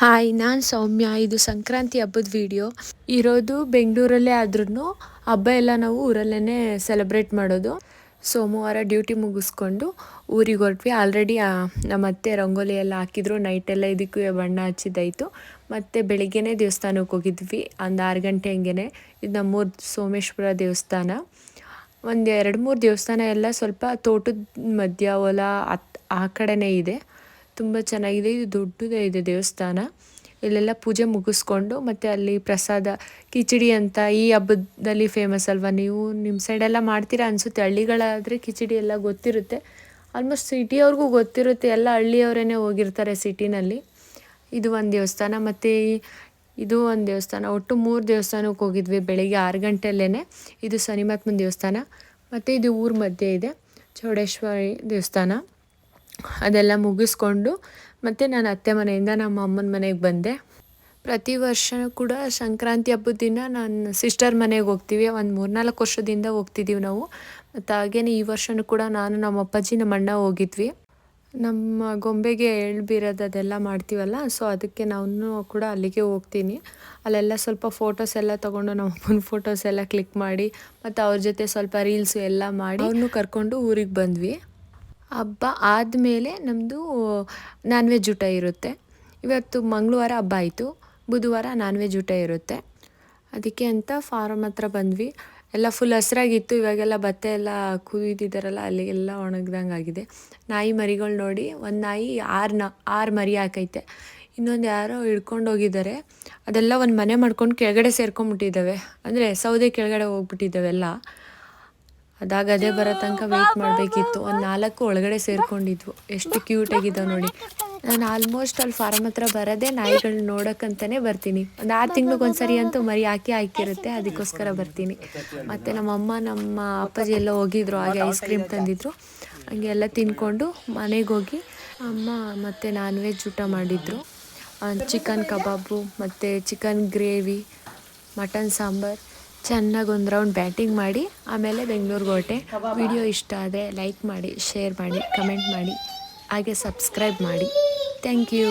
Hi, ನಾನು ಸೌಮ್ಯ. ಇದು ಸಂಕ್ರಾಂತಿ ಹಬ್ಬದ ವಿಡಿಯೋ. ಇರೋದು ಬೆಂಗಳೂರಲ್ಲೇ ಆದ್ರೂ ಹಬ್ಬ ಎಲ್ಲ ನಾವು ಊರಲ್ಲೇ ಸೆಲೆಬ್ರೇಟ್ ಮಾಡೋದು. ಸೋಮವಾರ ಡ್ಯೂಟಿ ಮುಗಿಸ್ಕೊಂಡು ಊರಿಗೆ ಹೊರಟ್ವಿ. ಆಲ್ರೆಡಿ ನಮ್ಮ ಅತ್ತೆ ರಂಗೋಲಿ ಎಲ್ಲ ಹಾಕಿದ್ರು. ನೈಟೆಲ್ಲ ಇದಕ್ಕೂ ಬಣ್ಣ ಹಚ್ಚಿದ್ದಾಯಿತು. ಮತ್ತು ಬೆಳಿಗ್ಗೆನೇ ದೇವಸ್ಥಾನಕ್ಕೆ ಹೋಗಿದ್ವಿ, ಒಂದು 6 ಗಂಟೆ ಹಂಗೆ. ಇದು ನಮ್ಮೂರು ಸೋಮೇಶ್ವರ ದೇವಸ್ಥಾನ. ಒಂದು 2-3 ದೇವಸ್ಥಾನ ಎಲ್ಲ ಸ್ವಲ್ಪ ತೋಟದ ಮಧ್ಯ ಹೊಲ ಆ ಕಡೆನೇ ಇದೆ. ತುಂಬ ಚೆನ್ನಾಗಿದೆ. ಇದು ದೊಡ್ಡದೇ ಇದೆ ದೇವಸ್ಥಾನ. ಇಲ್ಲೆಲ್ಲ ಪೂಜೆ ಮುಗಿಸ್ಕೊಂಡು ಮತ್ತು ಅಲ್ಲಿ ಪ್ರಸಾದ ಕಿಚಡಿ ಅಂತ ಈ ಹಬ್ಬದಲ್ಲಿ ಫೇಮಸ್ ಅಲ್ವಾ. ನೀವು ನಿಮ್ಮ ಸೈಡೆಲ್ಲ ಮಾಡ್ತೀರಾ ಅನಿಸುತ್ತೆ. ಹಳ್ಳಿಗಳಾದರೆ ಕಿಚಡಿ ಎಲ್ಲ ಗೊತ್ತಿರುತ್ತೆ. ಆಲ್ಮೋಸ್ಟ್ ಸಿಟಿಯವ್ರಿಗೂ ಗೊತ್ತಿರುತ್ತೆ. ಎಲ್ಲ ಹಳ್ಳಿಯವರೇ ಹೋಗಿರ್ತಾರೆ ಸಿಟಿನಲ್ಲಿ. ಇದು ಒಂದು ದೇವಸ್ಥಾನ ಮತ್ತು ಇದು ಒಂದು ದೇವಸ್ಥಾನ. ಒಟ್ಟು 3 ದೇವಸ್ಥಾನಕ್ಕೆ ಹೋಗಿದ್ವಿ ಬೆಳಿಗ್ಗೆ 6 ಗಂಟೆಯಲ್ಲೇ. ಇದು ಶನಿಮಹಾತ್ಮನ ದೇವಸ್ಥಾನ ಮತ್ತು ಇದು ಊರ ಮಧ್ಯೆ ಇದೆ ಚೌಡೇಶ್ವರಿ ದೇವಸ್ಥಾನ. ಅದೆಲ್ಲ ಮುಗಿಸ್ಕೊಂಡು ಮತ್ತು ನಾನು ಅತ್ತೆ ಮನೆಯಿಂದ ನಮ್ಮ ಅಮ್ಮನ ಮನೆಗೆ ಬಂದೆ. ಪ್ರತಿ ವರ್ಷ ಕೂಡ ಸಂಕ್ರಾಂತಿ ಹಬ್ಬದ ದಿನ ನನ್ನ ಸಿಸ್ಟರ್ ಮನೆಗೆ ಹೋಗ್ತೀವಿ. ಒಂದು 3-4 ವರ್ಷದಿಂದ ಹೋಗ್ತಿದ್ದೀವಿ ನಾವು. ಮತ್ತು ಹಾಗೇನೆ ಈ ವರ್ಷವೂ ಕೂಡ ನಾನು, ನಮ್ಮ ಅಪ್ಪಾಜಿ, ನಮ್ಮ ಅಣ್ಣ ಹೋಗಿದ್ವಿ. ನಮ್ಮ ಗೊಂಬೆಗೆ ಎಳ್ಬೀರೋದು ಅದೆಲ್ಲ ಮಾಡ್ತೀವಲ್ಲ, ಸೊ ಅದಕ್ಕೆ ನಾನು ಕೂಡ ಅಲ್ಲಿಗೆ ಹೋಗ್ತೀನಿ. ಅಲ್ಲೆಲ್ಲ ಸ್ವಲ್ಪ ಫೋಟೋಸ್ ಎಲ್ಲ ತೊಗೊಂಡು ನಮ್ಮ ಅಪ್ಪನ ಫೋಟೋಸ್ ಎಲ್ಲ ಕ್ಲಿಕ್ ಮಾಡಿ ಮತ್ತು ಅವ್ರ ಜೊತೆ ಸ್ವಲ್ಪ ರೀಲ್ಸು ಎಲ್ಲ ಮಾಡಿ ಅವ್ರನ್ನೂ ಕರ್ಕೊಂಡು ಊರಿಗೆ ಬಂದ್ವಿ. ಹಬ್ಬ ಆದಮೇಲೆ ನಮ್ಮದು ನಾನ್ ವೆಜ್ ಊಟ ಇರುತ್ತೆ. ಇವತ್ತು ಮಂಗಳವಾರ ಹಬ್ಬ ಆಯಿತು, ಬುಧವಾರ ನಾನ್ ವೆಜ್ ಊಟ ಇರುತ್ತೆ. ಅದಕ್ಕೆ ಅಂತ ಫಾರಮ್ ಹತ್ರ ಬಂದ್ವಿ. ಎಲ್ಲ ಫುಲ್ ಹಸ್ರಾಗಿತ್ತು. ಇವಾಗೆಲ್ಲ ಭತ್ತ ಎಲ್ಲ ಕುಯ್ದಿದ್ದಾರಲ್ಲ, ಅಲ್ಲಿಗೆಲ್ಲ ಒಣಗ್ದಂಗೆ ಆಗಿದೆ. ನಾಯಿ ಮರಿಗಳು ನೋಡಿ, ಒಂದು ನಾಯಿ 6 ಮರಿ ಹಾಕೈತೆ. ಇನ್ನೊಂದು ಯಾರೋ ಹಿಡ್ಕೊಂಡು ಹೋಗಿದ್ದಾರೆ. ಅದೆಲ್ಲ ಒಂದು ಮನೆ ಮಾಡ್ಕೊಂಡು ಕೆಳಗಡೆ ಸೇರ್ಕೊಂಡ್ಬಿಟ್ಟಿದ್ದಾವೆ. ಅಂದರೆ ಸೌದೆ ಕೆಳಗಡೆ ಹೋಗ್ಬಿಟ್ಟಿದ್ದಾವೆಲ್ಲ. ಅದೇ ಬರೋ ತನಕ ವೆಯ್ಟ್ ಮಾಡಬೇಕಿತ್ತು. ಒಂದು 4 ಒಳಗಡೆ ಸೇರ್ಕೊಂಡಿದ್ವು. ಎಷ್ಟು ಕ್ಯೂಟಾಗಿದ್ದಾವೆ ನೋಡಿ. ನಾನು ಆಲ್ಮೋಸ್ಟ್ ಅಲ್ಲಿ ಫಾರಮ್ ಹತ್ರ ಬರೋದೇ ನಾಯಿಗಳನ್ನ ನೋಡೋಕ್ಕಂತಲೇ ಬರ್ತೀನಿ. ಒಂದು 6 ತಿಂಗಳಿಗೊಂದ್ಸರಿ ಅಂತೂ ಮರಿ ಹಾಕಿರುತ್ತೆ, ಅದಕ್ಕೋಸ್ಕರ ಬರ್ತೀನಿ. ಮತ್ತು ನಮ್ಮಮ್ಮ ನಮ್ಮ ಅಪ್ಪಾಜಿ ಎಲ್ಲ ಹೋಗಿದ್ರು, ಹಾಗೆ ಐಸ್ ಕ್ರೀಮ್ ತಂದಿದ್ರು. ಹಂಗೆ ಎಲ್ಲ ತಿಂದ್ಕೊಂಡು ಮನೆಗೆ ಹೋಗಿ ಅಮ್ಮ ಮತ್ತು ನಾನ್ ವೆಜ್ ಊಟ ಮಾಡಿದರು. ಚಿಕನ್ ಕಬಾಬು ಮತ್ತು ಚಿಕನ್ ಗ್ರೇವಿ, ಮಟನ್ ಸಾಂಬಾರು. ಚೆನ್ನಾಗಿ ಒಂದು ರೌಂಡ್ ಬ್ಯಾಟಿಂಗ್ ಮಾಡಿ ಆಮೇಲೆ ಬೆಂಗಳೂರಿಗೆ ಹೊರಟೆ. ವಿಡಿಯೋ ಇಷ್ಟ ಆದರೆ ಲೈಕ್ ಮಾಡಿ, ಶೇರ್ ಮಾಡಿ, ಕಮೆಂಟ್ ಮಾಡಿ, ಹಾಗೆ ಸಬ್ಸ್ಕ್ರೈಬ್ ಮಾಡಿ. Thank you.